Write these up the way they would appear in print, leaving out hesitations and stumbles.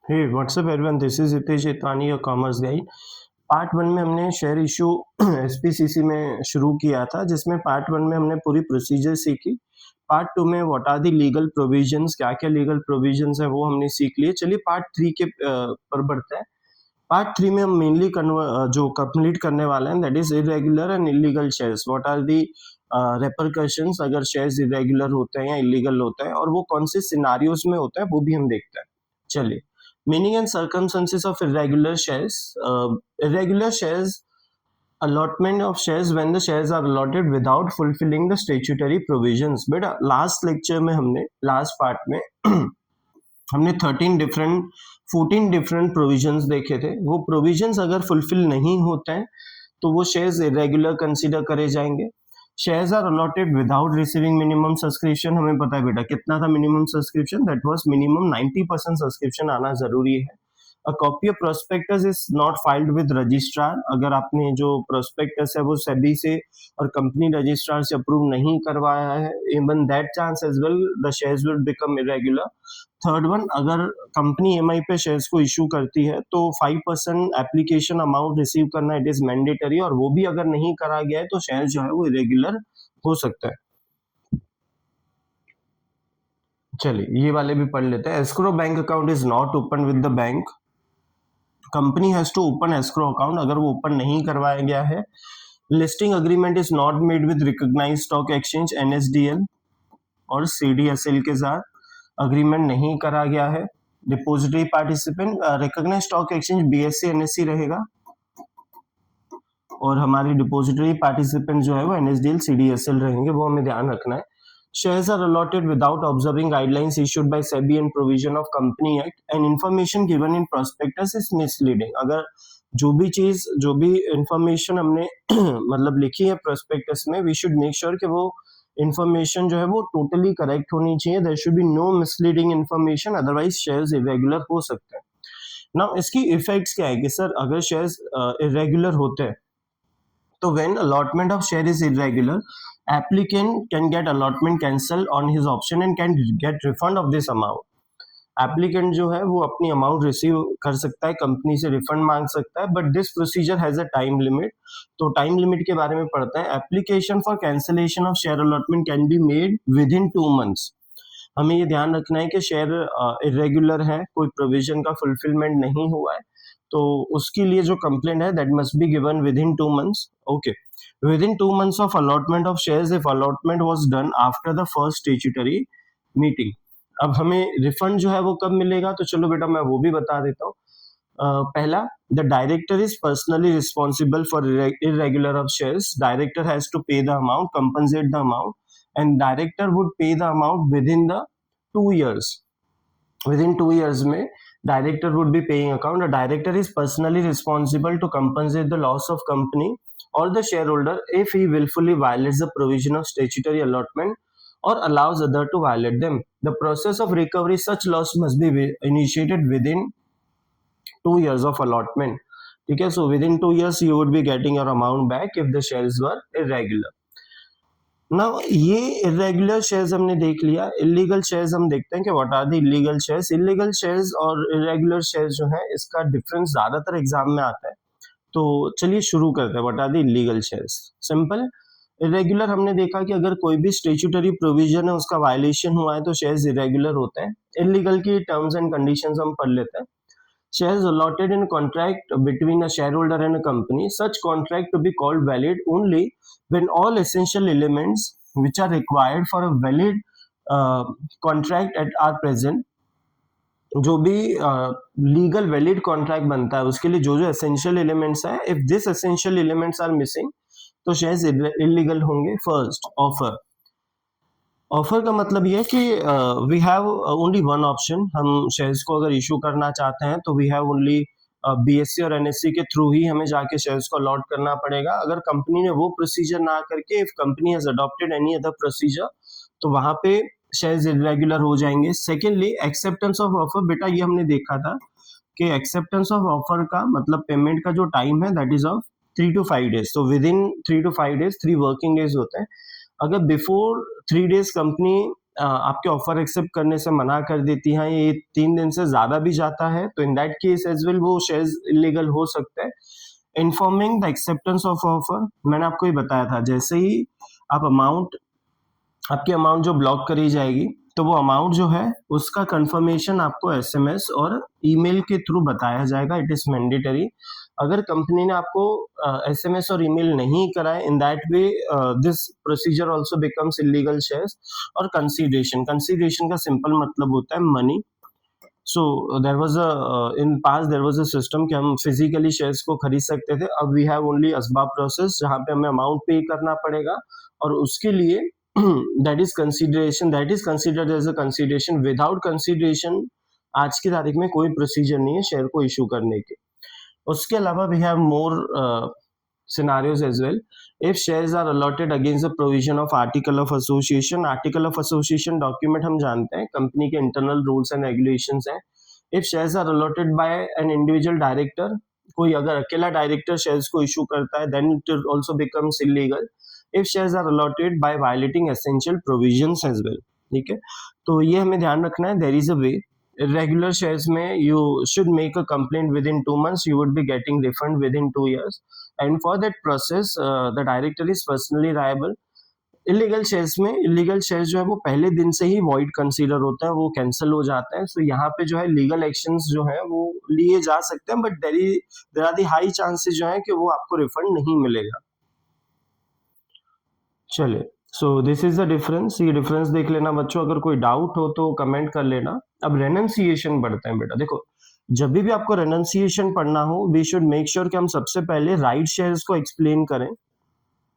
Hey what's up everyone, this is Hitesh Jetwani your commerce guide. Part 1 में हमने share issue SPCC में शुरू किया था, जिसमें पार्ट 1 में हमने पूरी प्रोसीजर सीखी। पार्ट 2 में what are the legal provisions, क्या क्या लीगल प्रोविजंस है वो हमने सीख लिए। चलिए पार्ट 3 के पर बढ़ते हैं। पार्ट 3 में हम मेनली जो कंप्लीट करने वाले हैं that is irregular and illegal shares. What are the repercussions अगर शेयर्स इरेगुलर होते हैं या इलीगल होते हैं, और वो कौन से सिनारियोज में होता है वो भी हम देखते हैं। चलिए, meaning and circumstances of irregular shares. Irregular shares, allotment of shares when the shares are allotted without fulfilling the statutory provisions. बेटा लास्ट लेक्चर में हमने लास्ट पार्ट में हमने 14 डिफरेंट प्रोविजंस देखे थे। वो प्रोविजंस अगर फुलफिल नहीं होते हैं तो वो शेयर्स इरेगुलर कंसीडर करे जाएंगे। Shares are allotted without receiving minimum subscription. हमें पता है बेटा कितना था minimum subscription, that was minimum 90% subscription आना जरूरी है। A copy of prospectus is not filed with registrar. अगर आपने जो प्रोस्पेक्टस है वो सेबी से और कंपनी रजिस्ट्रार से अप्रूव नहीं करवाया है, even that chance as well the shares will become irregular. Third one, अगर कंपनी ईएमआई पे शेयर्स को इशू करती है तो 5% एप्लीकेशन अमाउंट रिसीव करना इट इज मैंडेटरी, और वो भी अगर नहीं करा गया है तो शेयर जो है वो इरेगुलर हो सकता है। चलिए ये वाले भी पढ़ लेते हैं। Escrow bank account is not open with the bank. Company has to open escrow account, अगर वो ओपन नहीं करवाया गया है। Listing agreement is not made with recognised stock exchange NSDL और सीडीएसएल के साथ अग्रीमेंट नहीं करा गया है। Depository participant recognised stock exchange BSC NSC रहेगा, और हमारी डिपोजिटरी पार्टिसिपेंट जो है वो एनएसडीएल सीडीएसएल रहेंगे, वो हमें ध्यान रखना है। Shares are allotted without observing guidelines issued by SEBI and provision of Company Act, and information given in prospectus is misleading. अगर जो भी इंफॉर्मेशन हमने मतलब लिखी है प्रोस्पेक्टस में, वी शुड मेक श्योर कि वो इंफॉर्मेशन जो है वो टोटली करेक्ट होनी चाहिए। There should be no misleading information, otherwise shares irregular हो सकते हैं। नाउ इसकी इफेक्ट्स क्या है कि सर अगर शेयर्स इरेगुलर होते हैं तो when allotment of share is irregular, applicant can get allotment cancelled on his option and can get refund of this amount. Applicant जो है वो अपनी अमाउंट रिसीव कर सकता है, कंपनी से रिफंड मांग सकता है, but this procedure has a time limit. तो टाइम लिमिट के बारे में पढ़ते हैं। Application for cancellation of share allotment can be made with in 2 months। हमें ये ध्यान रखना है कि शेयर इरेगुलर है, कोई प्रोविजन का फुलफिलमेंट नहीं हुआ है, तो उसके लिए जो कंप्लेंट है that must be given with in 2 months। Okay, with in 2 months of allotment of shares if allotment was done after the first statutory meeting. अब हमें रिफंड जो है वो कब मिलेगा, तो चलो बेटा मैं वो भी बता देता हूँ। पहला, the director is personally responsible for irregular of shares. Director has to pay the amount, compensate the amount, and director would pay the amount within the 2 years। Within 2 years में director would be paying account. A director is personally responsible to compensate the loss of company or the shareholder if he willfully violates the provision of statutory allotment or allows other to violate them. The process of recovery such loss must be initiated within 2 years of allotment. ठीक है, so within 2 years you would be getting your amount back if the shares were irregular. ना ये irregular shares हमने देख लिया। Illegal shares हम देखते हैं कि what are the illegal shares. Illegal shares और इरेगुलर शेयर्स जो है इसका डिफरेंस ज्यादातर एग्जाम में आता है, तो चलिए शुरू करते हैं। What are the illegal shares. Simple, irregular हमने देखा कि अगर कोई भी स्टैट्यूटरी प्रोविजन है उसका वायलेशन हुआ है तो शेयर्स इरेगुलर होते हैं। इलीगल की टर्म्स एंड कंडीशंस हम पढ़ लेते हैं। Shares allotted in contract between a shareholder and a company, such contract to be called valid only when all essential elements which are required for a valid contract are present। जो भी legal valid contract बनता है उसके लिए जो जो essential elements है, if this essential elements are missing तो शेयर्स इलीगल होंगे। First, offer. ऑफर का मतलब ये है कि we have only one option. हम शेयर्स को अगर इशू करना चाहते हैं तो वी हैव ओनली बीएससी और एनएससी के थ्रू ही हमें जाके शेयर्स को अलॉट करना पड़ेगा। अगर कंपनी ने वो प्रोसीजर ना करके, if company has adopted any other procedure, तो वहां पे शेयर्स इरेगुलर हो जाएंगे। Secondly, acceptance of offer. बेटा ये हमने देखा था कि एक्सेप्टेंस ऑफ ऑफर का मतलब पेमेंट का जो टाइम है that is of 3 to 5 days। तो with in 3 to 5 days, 3 working days होते हैं। अगर बिफोर 3 days कंपनी आपके ऑफर एक्सेप्ट करने से मना कर देती हैं, ये 3 दिन से ज्यादा भी जाता है, तो in that case as well वो शेयर्स इलीगल हो सकता है। Informing the acceptance of offer, मैंने आपको ये बताया था, जैसे ही आप आपकी अमाउंट जो ब्लॉक करी जाएगी, तो वो अमाउंट जो है उसका कंफर्मेशन आपको एसएमएस और ईमेल के थ्रू बताया जाएगा। It is mandatory. अगर कंपनी ने आपको एसएमएस और ईमेल नहीं कराए, in that way this procedure also becomes illegal shares. और कंसीडरेशन का सिंपल मतलब होता है money. So there was in past there was a system कि हम फिजिकली शेयर्स को खरीद सकते थे। अब we have only ASBA process, जहां पे हमें अमाउंट पे करना पड़ेगा और उसके लिए that is considered as a consideration. Without consideration आज की तारीख में कोई प्रोसीजर नहीं है शेयर को इशू करने के। उसके अलावा we have more scenarios as well. If shares are allotted against the provision of article of association, article of association document हम जानते हैं कंपनी के internal rules and regulations हैं। If shares are allotted by an individual director, कोई अगर अकेला director shares को issue करता है, then it also becomes illegal. If shares are allotted by violating essential provisions as well, ठीक है, तो ये हमें ध्यान रखना है। There is a way. Irregular shares में you should make a complaint within 2 months, you would be getting refund within 2 years, and for that process the director is personally liable. Illegal shares जो है वो पहले दिन से ही void consider होता है, वो कैंसिल हो जाता है। सो यहाँ पे जो है लीगल एक्शंस जो है वो लिए जा सकते हैं, but there are the high chances जो है कि वो आपको रिफंड नहीं मिलेगा। चलिए, so this is the difference. ये डिफरेंस देख लेना बच्चों, अगर कोई डाउट हो तो कमेंट कर लेना। अब रेनंसिएशन पढ़ते हैं बेटा। देखो, जब भी आपको रेनंसिएशन पढ़ना हो, वी शुड मेक श्योर कि हम सबसे पहले राइट शेयर्स को एक्सप्लेन करें।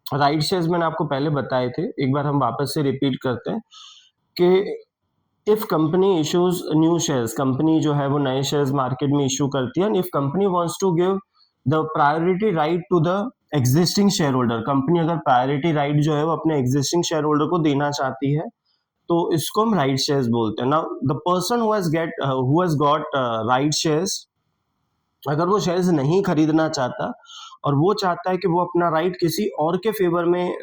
राइट शेयर्स मैंने आपको पहले बताए थे, एक बार हम वापस से रिपीट करते हैं कि if company issues new shares, company जो है वो नए शेयर्स मार्केट में इशू करती है, and if company wants to give the priority right to the existing share holder, company अगर प्रायोरिटी राइट जो है वो अपने एग्जिस्टिंग शेयर होल्डर को देना चाहती है, तो इसको हम राइट शेयर्स बोलते हैं। Now the person who has got right shares, अगर वो शेयर्स नहीं खरीदना चाहता और वो चाहता है कि वो अपना राइट किसी और के फेवर में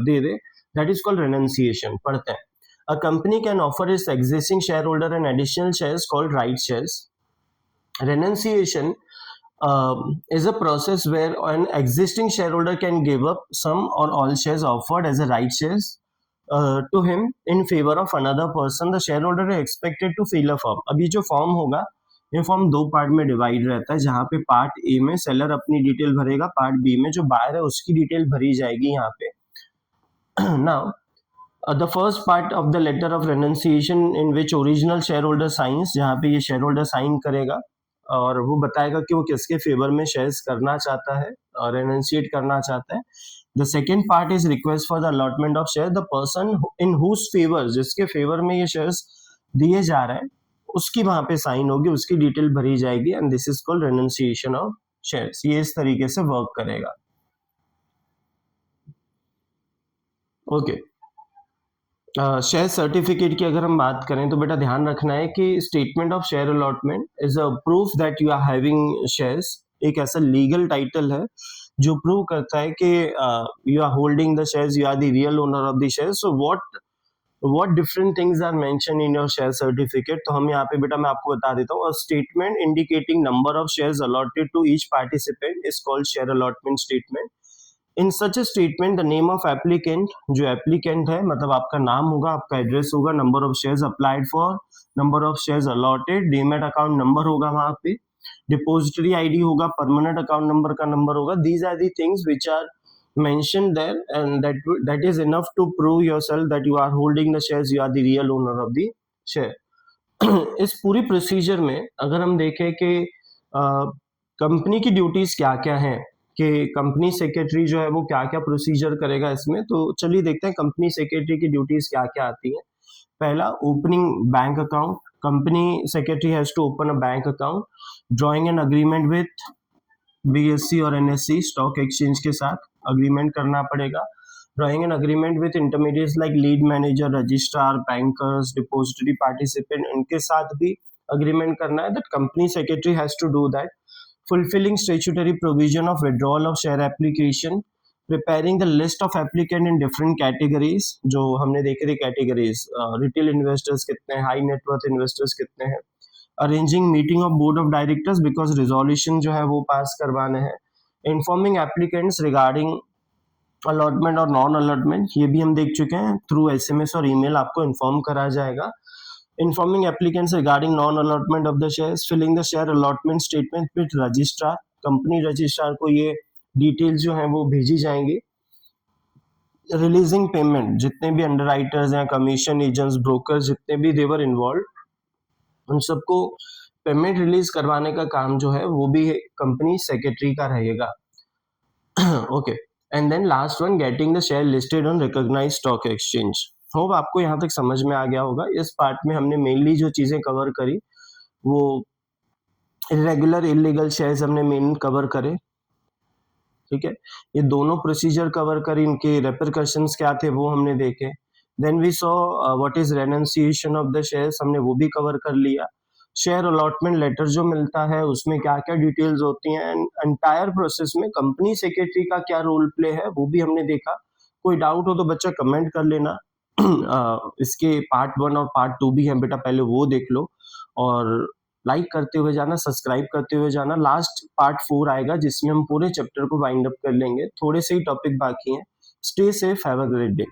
दे दे, दैट इज कॉल्ड रेनंसिएशन। पढ़ते हैं, a company can offer it's existing share holder an additional shares called right shares. Renunciation is a process where an existing shareholder can give up some or all shares offered as a right shares to him in favor of another person. The shareholder is expected to fill a form. अब ये जो form होगा, ये form 2 part में divide रहता है, जहाँ पे पार्ट ए में सेलर अपनी डिटेल भरेगा, पार्ट बी में जो बायर है उसकी डिटेल भरी जाएगी यहाँ पे। Now the first part of the letter of renunciation in which original shareholder signs, जहाँ पे ये शेयर होल्डर साइन करेगा और वो बताएगा कि वो किसके फेवर में शेयर्स करना चाहता है और रेनंशिएट करना चाहता है। The second part is request for the allotment of share. The person in whose favour, जिसके फेवर में ये शेयर्स दिए जा रहे हैं, उसकी वहां पे साइन होगी, उसकी डिटेल भरी जाएगी, and this is called renunciation of shares. ये इस तरीके से वर्क करेगा। ओके, शेयर सर्टिफिकेट की अगर हम बात करें तो बेटा ध्यान रखना है कि statement of share allotment is a proof that you are having shares. एक ऐसा लीगल टाइटल है जो प्रूव करता है कि you are holding the shares, you are the real owner of the shares. So what different things are mention in your share certificate, तो हम यहाँ पे बेटा मैं आपको बता देता हूँ। Statement indicating number of shares allotted to each participant is called share allotment statement. In such a statement the name of applicant, जो एप्लीकेंट है मतलब आपका नाम होगा, आपका एड्रेस होगा, number of shares applied for, number of shares allotted, demat account number होगा वहां पे, डिपॉजिटरी आईडी होगा, परमानेंट अकाउंट नंबर का नंबर होगा। These are the things which are mentioned there, and that is enough to prove yourself that you are holding the shares, you are the real owner of the share। इस पूरी procedure में अगर हम देखें कि company की duties क्या क्या हैं, कि कंपनी सेक्रेटरी जो है वो क्या क्या प्रोसीजर करेगा इसमें, तो चलिए देखते हैं कंपनी सेक्रेटरी की ड्यूटीज क्या क्या आती हैं। पहला, opening bank account. Company secretary has to open a bank account. Drawing an agreement with BSC और एनएससी स्टॉक एक्सचेंज के साथ अग्रीमेंट करना पड़ेगा। Drawing an agreement with intermediates like lead manager, registrar, bankers, depository participant, इनके साथ भी agreement करना है। That company secretary has to do that. Fulfilling statutory provision of withdrawal of share application, preparing the list of applicant in different categories, जो हमने देखे थे categories, retail investors कितने हैं, हाई नेटवर्थ इन्वेस्टर्स कितने हैं, arranging meeting of board of directors because resolution जो है वो पास करवाने हैं, इन्फॉर्मिंग एप्लीकेंट्स रिगार्डिंग अलॉटमेंट और नॉन अलॉटमेंट, ये भी हम देख चुके हैं, थ्रू एसएमएस और ईमेल आपको इन्फॉर्म करा जाएगा, informing applicants regarding non allotment of the shares, filing the share allotment statement with registrar, company registrar को ये डिटेल्स जो हैं वो भेजी जाएंगी, रिलीजिंग पेमेंट, जितने भी अंडर राइटर्स हैं, कमीशन एजेंट्स, ब्रोकर्स, जितने भी देवर इन्वॉल्व, उन सबको पेमेंट रिलीज करवाने का काम जो है वो भी कंपनी सेक्रेटरी का रहेगा। Okay, and then last one, getting the share listed on recognised stock exchange. Hope आपको यहाँ तक समझ में आ गया होगा। इस पार्ट में हमने मेनली जो चीजें कवर करी वो इरेगुलर इलीगल शेयर्स हमने मेन कवर करे, ठीक है, ये दोनों प्रोसीजर कवर करी, इनके रेपरकशंस क्या थे वो हमने देखे। Then we saw what is renunciation of the shares, हमने वो भी कवर कर लिया। शेयर अलॉटमेंट लेटर जो मिलता है उसमें क्या क्या डिटेल्स होती हैं, एंड एंटायर प्रोसेस में कंपनी सेक्रेटरी का क्या रोल प्ले है वो भी हमने देखा। कोई डाउट हो तो बच्चा कमेंट कर लेना। इसके पार्ट 1 और पार्ट 2 भी हैं बेटा, पहले वो देख लो और लाइक करते हुए जाना, सब्सक्राइब करते हुए जाना। लास्ट पार्ट 4 आएगा जिसमें हम पूरे चैप्टर को वाइंड अप कर लेंगे, थोड़े से ही टॉपिक बाकी हैं। Stay safe, have a great day.